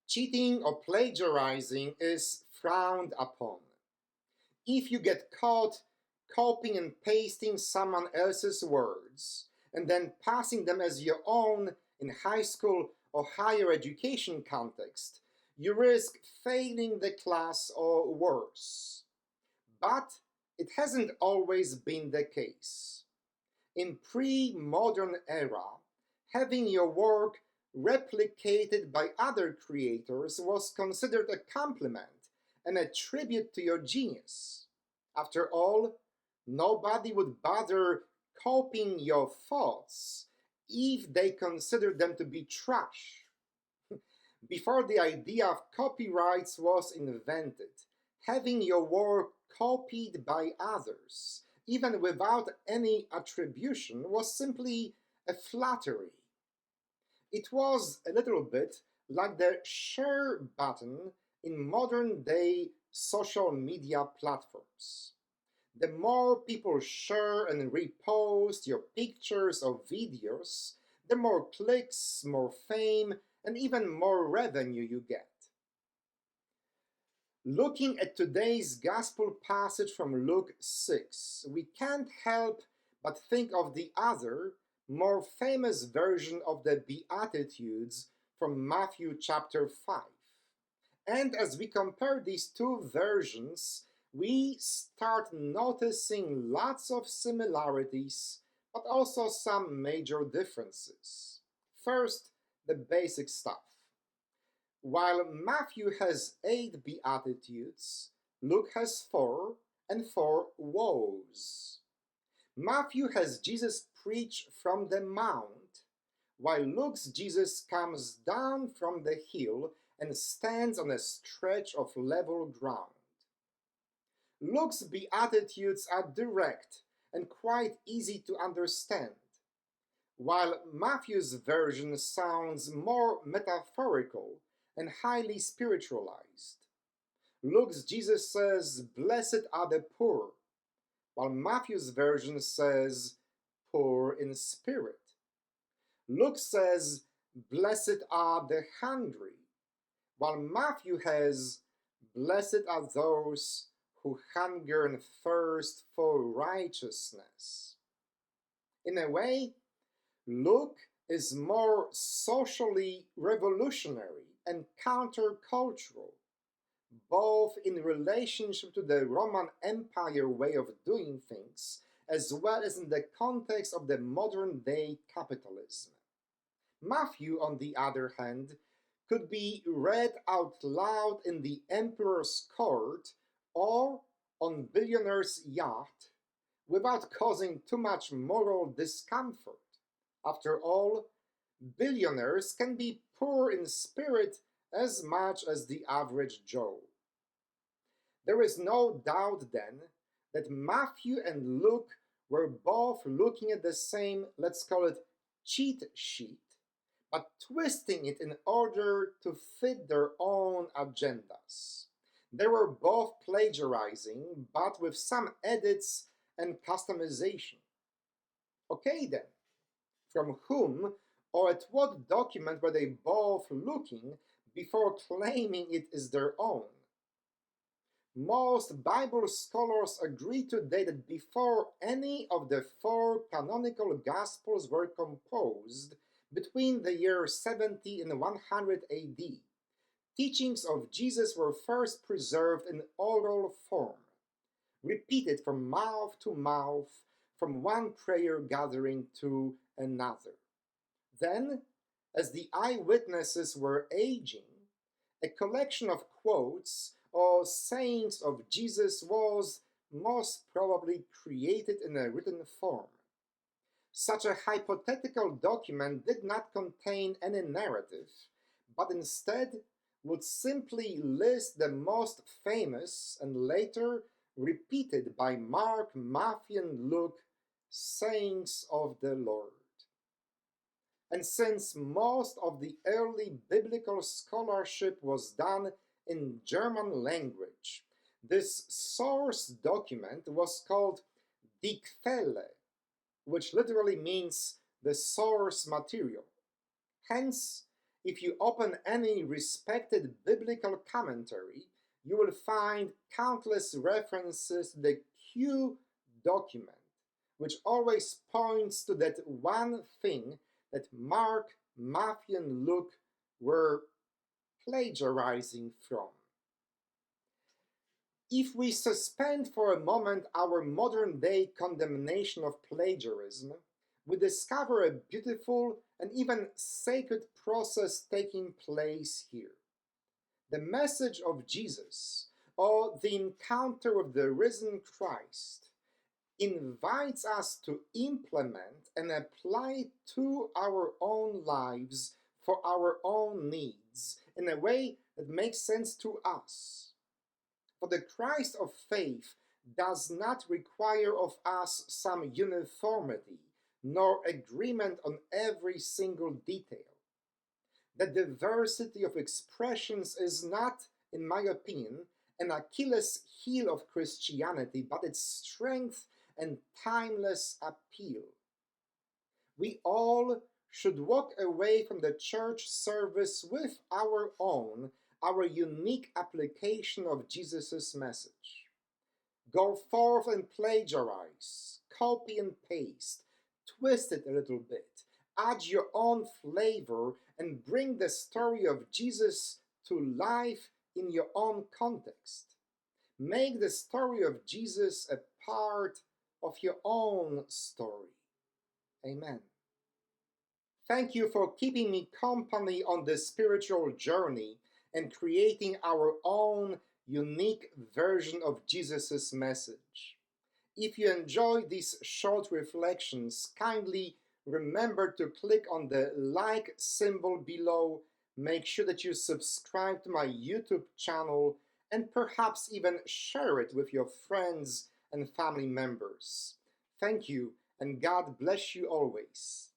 Cheating or plagiarizing is frowned upon. If you get caught copying and pasting someone else's words and then passing them as your own in high school or higher education context, you risk failing the class or worse. But it hasn't always been the case. In pre-modern era, having your work replicated by other creators was considered a compliment and a tribute to your genius. After all, nobody would bother copying your thoughts if they considered them to be trash. Before the idea of copyrights was invented, having your work copied by others, even without any attribution, was simply a flattery. It was a little bit like the share button in modern day social media platforms. The more people share and repost your pictures or videos, the more clicks, more fame, and even more revenue you get. Looking at today's gospel passage from Luke 6, we can't help but think of the other, more famous version of the Beatitudes from Matthew chapter 5. And as we compare these two versions, we start noticing lots of similarities, but also some major differences. First, the basic stuff. While Matthew has 8 Beatitudes, Luke has 4 and 4 woes. Matthew has Jesus preach from the mount, while Luke's Jesus comes down from the hill and stands on a stretch of level ground. Luke's Beatitudes are direct and quite easy to understand, while Matthew's version sounds more metaphorical and highly spiritualized. Luke's Jesus says, "Blessed are the poor," while Matthew's version says, "poor in spirit." Luke says, "Blessed are the hungry," while Matthew has, "Blessed are those who hunger and thirst for righteousness." In a way, Luke is more socially revolutionary and countercultural, both in relationship to the Roman Empire way of doing things, as well as in the context of the modern day capitalism. Matthew, on the other hand, could be read out loud in the emperor's court or on billionaire's yacht without causing too much moral discomfort. After all, billionaires can be poor in spirit as much as the average Joe. There is no doubt then that Matthew and Luke were both looking at the same, let's call it, cheat sheet, but twisting it in order to fit their own agendas. They were both plagiarizing, but with some edits and customization. Okay then, from whom or at what document were they both looking before claiming it is their own? Most Bible scholars agree today that before any of the 4 canonical Gospels were composed, between the year 70 and 100 AD, teachings of Jesus were first preserved in oral form, repeated from mouth to mouth, from one prayer gathering to another. Then, as the eyewitnesses were aging, a collection of quotes or sayings of Jesus was most probably created in a written form. Such a hypothetical document did not contain any narrative, but instead would simply list the most famous and later repeated by Mark, Matthew, and Luke sayings of the Lord. And since most of the early biblical scholarship was done in German language, this source document was called Die Quelle, which literally means the source material. Hence, If you open any respected biblical commentary, you will find countless references to the Q document, which always points to that one thing that Mark, Matthew, and Luke were plagiarizing from. If we suspend for a moment our modern day condemnation of plagiarism, we discover a beautiful and even sacred process taking place here. The message of Jesus, or the encounter with the risen Christ, invites us to implement and apply to our own lives for our own needs in a way that makes sense to us. For the Christ of faith does not require of us some uniformity nor agreement on every single detail. The diversity of expressions is not, in my opinion, an Achilles heel of Christianity, but its strength and timeless appeal. We all should walk away from the church service with our unique application of Jesus' message. Go forth and plagiarize, copy and paste, twist it a little bit, add your own flavor, and bring the story of Jesus to life in your own context. Make the story of Jesus a part of your own story. Amen. Thank you for keeping me company on this spiritual journey and creating our own unique version of Jesus' message. If you enjoy these short reflections, kindly remember to click on the like symbol below. Make sure that you subscribe to my YouTube channel and perhaps even share it with your friends and family members. Thank you, and God bless you always.